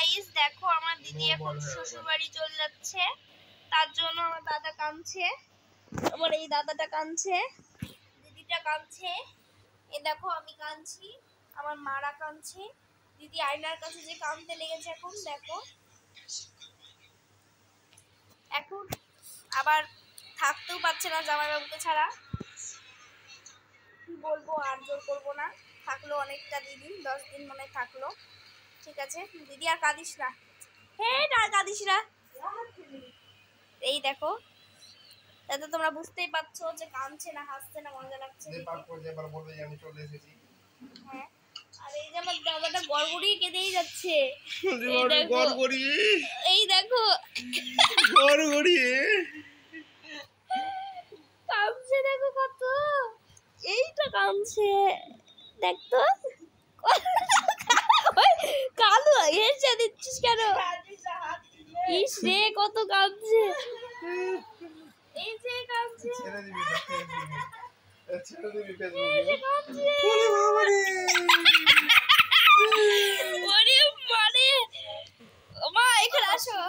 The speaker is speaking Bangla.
গাইস দেখো আমার দিদি এখন শ্বশুর বাড়ি চলে যাচ্ছে, তার জন্য আমার দাদা কাঁদছে, আমার এই দাদাটা কাঁদছে, দিদিটা কাঁদছে, এই দেখো আমি কাঁদছি, আমার মারা কাঁদছে, দিদি আয়নার কাছে যে কাঁদতে লেগেছে এখন দেখো। এখন আবার থাকতেও পারছে না জামাইবাবুকে ছাড়া, কি বলবো, আর জোর করবো না, থাকলো অনেকটা দিদি, 10 দিন মনে থাকলো। ঠিক আছে দিদি আর কাঁদিস না, আর কাঁদিস না। এই দেখো তাতে তোমরা বুঝতেই পারছো যে কাঁদছে না হাসছে না, মজা লাগছে। হ্যাঁ আর এই যে আমার দাদাটা গড়গড়ি কেঁদেই যাচ্ছে, এই দেখো গড়গড়ি কাঁদছে, দেখো কত, এইটা কাঁদছে দেখতো, কালো এসে দিচ্ছিস কেন, ইস রে কত কাঁদছে, এই যে কাঁদছে, মা এখানে আসো।